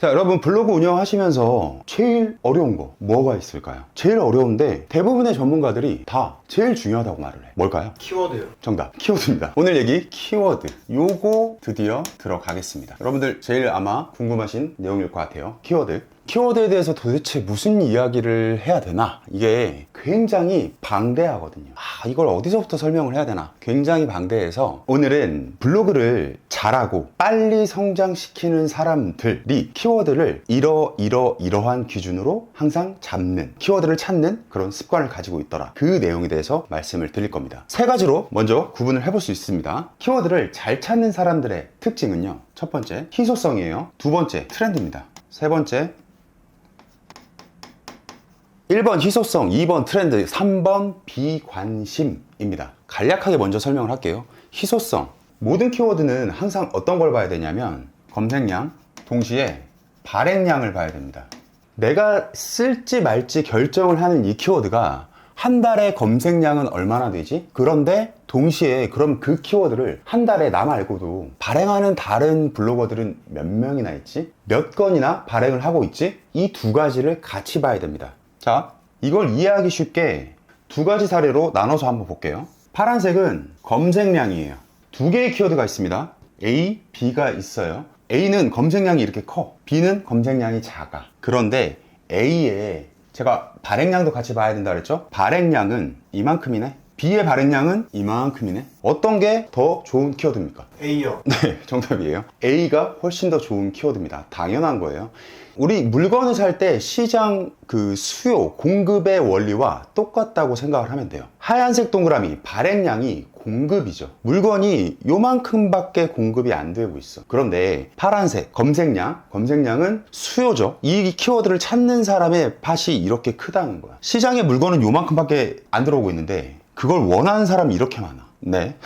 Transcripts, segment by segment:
자, 여러분 블로그 운영하시면서 제일 어려운 거 뭐가 있을까요? 제일 어려운데 대부분의 전문가들이 다 제일 중요하다고 말을 해. 뭘까요? 키워드요. 정답, 키워드입니다. 오늘 얘기 키워드. 요거 드디어 들어가겠습니다. 여러분들 제일 아마 궁금하신 내용일 것 같아요. 키워드. 키워드에 대해서 도대체 무슨 이야기를 해야 되나? 이게 굉장히 방대하거든요. 이걸 어디서부터 설명을 해야 되나? 굉장히 방대해서 오늘은 블로그를 잘하고 빨리 성장시키는 사람들이 키워드를 이러한 기준으로 항상 잡는, 키워드를 찾는 그런 습관을 가지고 있더라. 그 내용에 대해서 말씀을 드릴 겁니다. 세 가지로 먼저 구분을 해볼 수 있습니다. 키워드를 잘 찾는 사람들의 특징은요. 첫 번째, 희소성이에요. 두 번째, 트렌드입니다. 세 번째, 1번 희소성, 2번 트렌드, 3번 비관심입니다. 간략하게 먼저 설명을 할게요. 희소성. 모든 키워드는 항상 어떤 걸 봐야 되냐면 검색량, 동시에 발행량을 봐야 됩니다. 내가 쓸지 말지 결정을 하는 이 키워드가 한 달에 검색량은 얼마나 되지? 그런데 동시에 그럼 그 키워드를 한 달에 나 말고도 발행하는 다른 블로거들은 몇 명이나 있지? 몇 건이나 발행을 하고 있지? 이 두 가지를 같이 봐야 됩니다. 자, 이걸 이해하기 쉽게 두 가지 사례로 나눠서 한번 볼게요. 파란색은 검색량이에요. 두 개의 키워드가 있습니다. A, B가 있어요. A는 검색량이 이렇게 커. B는 검색량이 작아. 그런데 A에 제가 발행량도 같이 봐야 된다 그랬죠? 발행량은 이만큼이네. B의 발행량은 이만큼이네. 어떤 게 더 좋은 키워드입니까? A요. 네, 정답이에요. A가 훨씬 더 좋은 키워드입니다. 당연한 거예요. 우리 물건을 살 때 시장 수요, 공급의 원리와 똑같다고 생각을 하면 돼요. 하얀색 동그라미, 발행량이 공급이죠. 물건이 요만큼밖에 공급이 안 되고 있어. 그런데 파란색, 검색량은 수요죠. 이 키워드를 찾는 사람의 팥이 이렇게 크다는 거야. 시장에 물건은 요만큼밖에 안 들어오고 있는데 그걸 원하는 사람이 이렇게 많아. 네.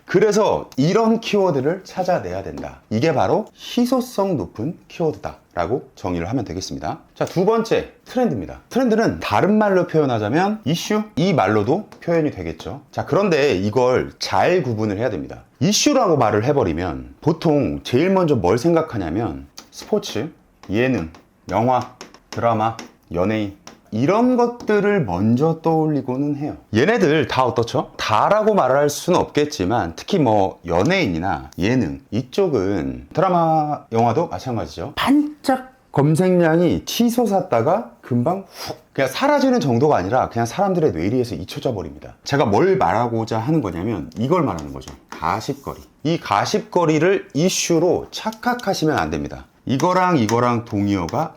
그래서 이런 키워드를 찾아내야 된다. 이게 바로 희소성 높은 키워드다 라고 정의를 하면 되겠습니다. 자, 두 번째, 트렌드입니다. 트렌드는 다른 말로 표현하자면 이슈? 이 말로도 표현이 되겠죠. 자, 그런데 이걸 잘 구분을 해야 됩니다. 이슈라고 말을 해버리면 보통 제일 먼저 뭘 생각하냐면 스포츠, 예능, 영화, 드라마, 연예인 이런 것들을 먼저 떠올리고는 해요. 얘네들 다 어떻죠? 다라고 말할 수는 없겠지만 특히 연예인이나 예능 이쪽은 드라마, 영화도 마찬가지죠. 반짝 검색량이 치솟았다가 금방 훅 그냥 사라지는 정도가 아니라 그냥 사람들의 뇌리에서 잊혀져 버립니다. 제가 뭘 말하고자 하는 거냐면 이걸 말하는 거죠. 가십거리. 이 가십거리를 이슈로 착각하시면 안 됩니다. 이거랑 동의어가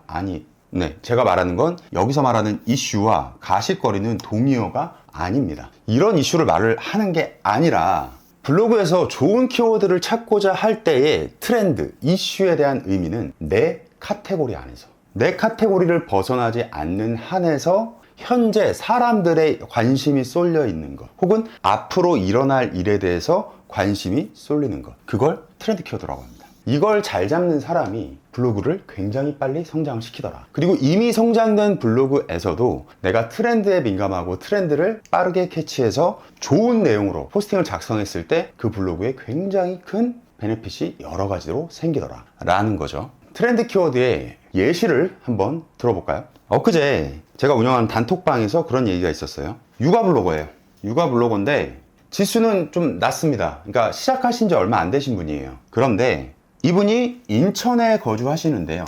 네, 제가 말하는 건 여기서 말하는 이슈와 가십거리는 동의어가 아닙니다. 이런 이슈를 말을 하는 게 아니라 블로그에서 좋은 키워드를 찾고자 할 때의 트렌드, 이슈에 대한 의미는 내 카테고리 안에서 내 카테고리를 벗어나지 않는 한에서 현재 사람들의 관심이 쏠려 있는 것 혹은 앞으로 일어날 일에 대해서 관심이 쏠리는 것 그걸 트렌드 키워드라고 합니다. 이걸 잘 잡는 사람이 블로그를 굉장히 빨리 성장시키더라. 그리고 이미 성장된 블로그에서도 내가 트렌드에 민감하고 트렌드를 빠르게 캐치해서 좋은 내용으로 포스팅을 작성했을 때 그 블로그에 굉장히 큰 베네핏이 여러 가지로 생기더라 라는 거죠. 트렌드 키워드의 예시를 한번 들어볼까요? 엊그제 제가 운영하는 단톡방에서 그런 얘기가 있었어요. 육아 블로거예요. 육아 블로거인데 지수는 좀 낮습니다. 그러니까 시작하신 지 얼마 안 되신 분이에요. 그런데 이분이 인천에 거주하시는데요.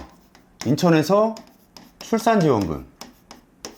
인천에서 출산지원금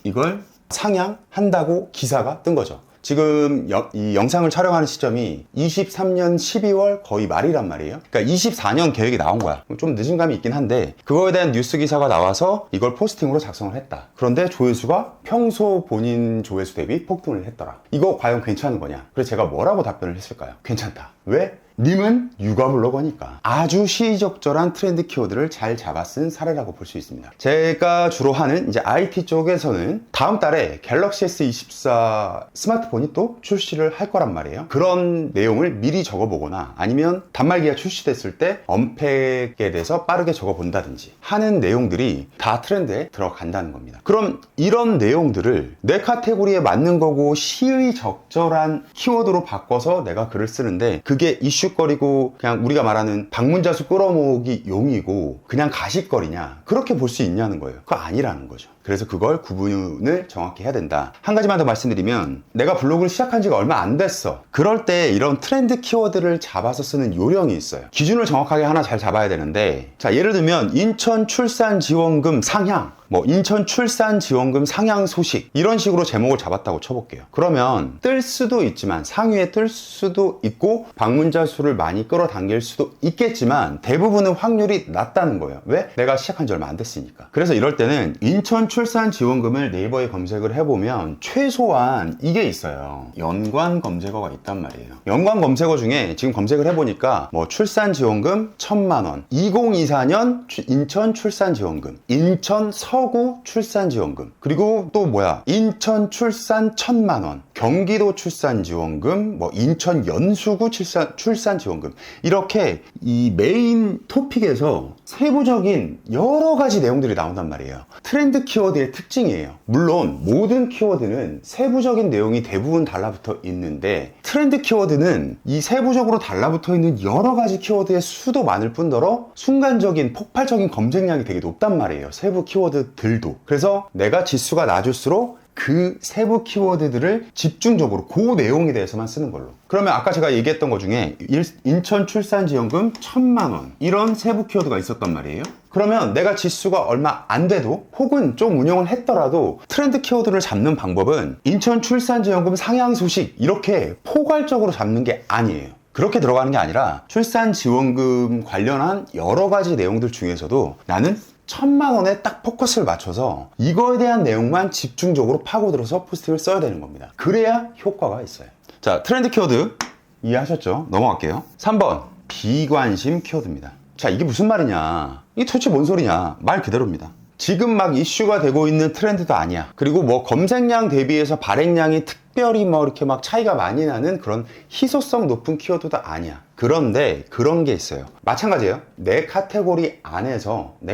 이걸 상향한다고 기사가 뜬 거죠. 지금 이 영상을 촬영하는 시점이 23년 12월 거의 말이란 말이에요. 그러니까 24년 계획이 나온 거야. 좀 늦은 감이 있긴 한데 그거에 대한 뉴스 기사가 나와서 이걸 포스팅으로 작성을 했다. 그런데 조회수가 평소 본인 조회수 대비 폭등을 했더라. 이거 과연 괜찮은 거냐? 그래서 제가 뭐라고 답변을 했을까요? 괜찮다. 왜? 님은 육아 블로거니까 아주 시의적절한 트렌드 키워드를 잘 잡아 쓴 사례라고 볼 수 있습니다. 제가 주로 하는 이제 IT 쪽에서는 다음 달에 갤럭시 S24 스마트폰이 또 출시를 할 거란 말이에요. 그런 내용을 미리 적어보거나 아니면 단말기가 출시됐을 때 언팩에 대해서 빠르게 적어본다든지 하는 내용들이 다 트렌드에 들어간다는 겁니다. 그럼 이런 내용들을 내 카테고리에 맞는 거고 시의적절한 키워드로 바꿔서 내가 글을 쓰는데 그게 이슈 이슈거리고 그냥 우리가 말하는 방문자 수 끌어모으기 용이고 그냥 가십거리냐, 그렇게 볼 수 있냐는 거예요. 그거 아니라는 거죠. 그래서 그걸 구분을 정확히 해야 된다. 한 가지만 더 말씀드리면, 내가 블로그를 시작한 지가 얼마 안 됐어. 그럴 때 이런 트렌드 키워드를 잡아서 쓰는 요령이 있어요. 기준을 정확하게 하나 잘 잡아야 되는데, 자, 예를 들면 인천 출산 지원금 상향, 인천 출산 지원금 상향 소식, 이런 식으로 제목을 잡았다고 쳐볼게요. 그러면 뜰 수도 있지만, 상위에 뜰 수도 있고 방문자 수를 많이 끌어당길 수도 있겠지만 대부분은 확률이 낮다는 거예요. 왜? 내가 시작한 지 얼마 안 됐으니까. 그래서 이럴 때는 인천 출산 지원금을 네이버에 검색을 해보면 최소한 이게 있어요. 연관 검색어가 있단 말이에요. 연관 검색어 중에 지금 검색을 해보니까 출산 지원금 1,000만 원, 2024년 인천 출산 지원금, 인천 서구 출산 지원금, 그리고 또 인천 출산 1,000만 원, 경기도 출산 지원금, 인천 연수구 출산 지원금, 이렇게 이 메인 토픽에서 세부적인 여러 가지 내용들이 나온단 말이에요. 트렌드 키워드의 특징이에요. 물론 모든 키워드는 세부적인 내용이 대부분 달라붙어 있는데, 트렌드 키워드는 이 세부적으로 달라붙어 있는 여러 가지 키워드의 수도 많을 뿐더러 순간적인 폭발적인 검색량이 되게 높단 말이에요. 세부 키워드들도. 그래서 내가 지수가 낮을수록 그 세부 키워드들을 집중적으로 그 내용에 대해서만 쓰는 걸로. 그러면 아까 제가 얘기했던 것 중에 인천 출산지원금 1,000만 원, 이런 세부 키워드가 있었단 말이에요. 그러면 내가 지수가 얼마 안 돼도, 혹은 좀 운영을 했더라도 트렌드 키워드를 잡는 방법은 인천 출산지원금 상향 소식, 이렇게 포괄적으로 잡는 게 아니에요. 그렇게 들어가는 게 아니라 출산지원금 관련한 여러 가지 내용들 중에서도 나는 1,000만 원에 딱 포커스를 맞춰서 이거에 대한 내용만 집중적으로 파고들어서 포스팅을 써야 되는 겁니다. 그래야 효과가 있어요. 자, 트렌드 키워드 이해하셨죠? 넘어갈게요. 3번, 비관심 키워드입니다. 자, 이게 무슨 말이냐, 이게 도대체 뭔 소리냐, 말 그대로입니다. 지금 막 이슈가 되고 있는 트렌드도 아니야. 그리고 검색량 대비해서 발행량이 특별히 이렇게 막 차이가 많이 나는 그런 희소성 높은 키워드도 아니야. 그런데 그런 게 있어요. 마찬가지예요. 내 카테고리 안에서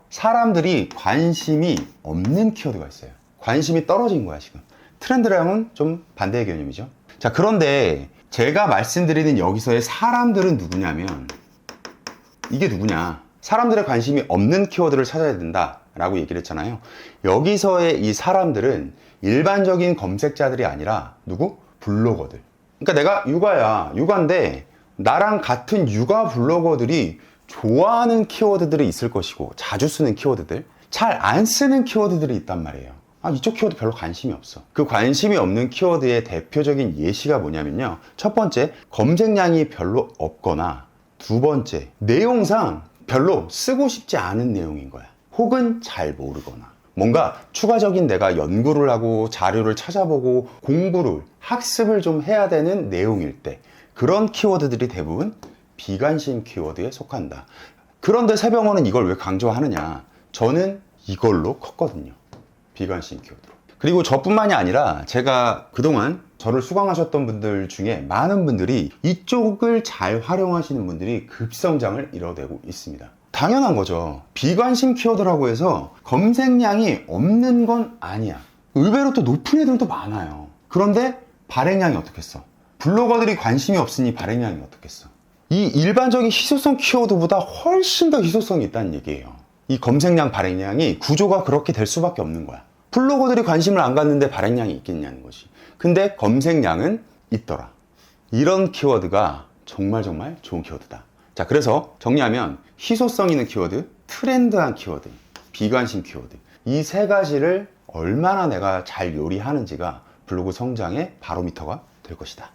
사람들이 관심이 없는 키워드가 있어요. 관심이 떨어진 거야, 지금. 트렌드랑은 좀 반대의 개념이죠. 자, 그런데 제가 말씀드리는 여기서의 사람들은 누구냐면, 이게 누구냐? 사람들의 관심이 없는 키워드를 찾아야 된다 라고 얘기를 했잖아요. 여기서의 이 사람들은 일반적인 검색자들이 아니라 누구? 블로거들. 그러니까 내가 육아인데 나랑 같은 육아 블로거들이 좋아하는 키워드들이 있을 것이고, 자주 쓰는 키워드들, 잘 안 쓰는 키워드들이 있단 말이에요. 이쪽 키워드 별로 관심이 없어. 그 관심이 없는 키워드의 대표적인 예시가 뭐냐면요, 첫 번째, 검색량이 별로 없거나, 두 번째, 내용상 별로 쓰고 싶지 않은 내용인 거야. 혹은 잘 모르거나, 뭔가 추가적인 내가 연구를 하고 자료를 찾아보고 학습을 좀 해야 되는 내용일 때, 그런 키워드들이 대부분 비관심 키워드에 속한다. 그런데 세병원은 이걸 왜 강조하느냐? 저는 이걸로 컸거든요. 비관심 키워드로. 그리고 저뿐만이 아니라 제가 그동안 저를 수강하셨던 분들 중에 많은 분들이 이쪽을 잘 활용하시는 분들이 급성장을 이뤄내고 있습니다. 당연한 거죠. 비관심 키워드라고 해서 검색량이 없는 건 아니야. 의외로 또 높은 애들도 많아요. 그런데 발행량이 어떻겠어? 블로거들이 관심이 없으니 발행량이 어떻겠어? 이 일반적인 희소성 키워드보다 훨씬 더 희소성이 있다는 얘기예요. 이 검색량, 발행량이 구조가 그렇게 될 수밖에 없는 거야. 블로거들이 관심을 안 갖는데 발행량이 있겠냐는 거지. 근데 검색량은 있더라. 이런 키워드가 정말 좋은 키워드다. 자, 그래서 정리하면 희소성 있는 키워드, 트렌드한 키워드, 비관심 키워드, 이 세 가지를 얼마나 내가 잘 요리하는지가 블로그 성장의 바로미터가 될 것이다.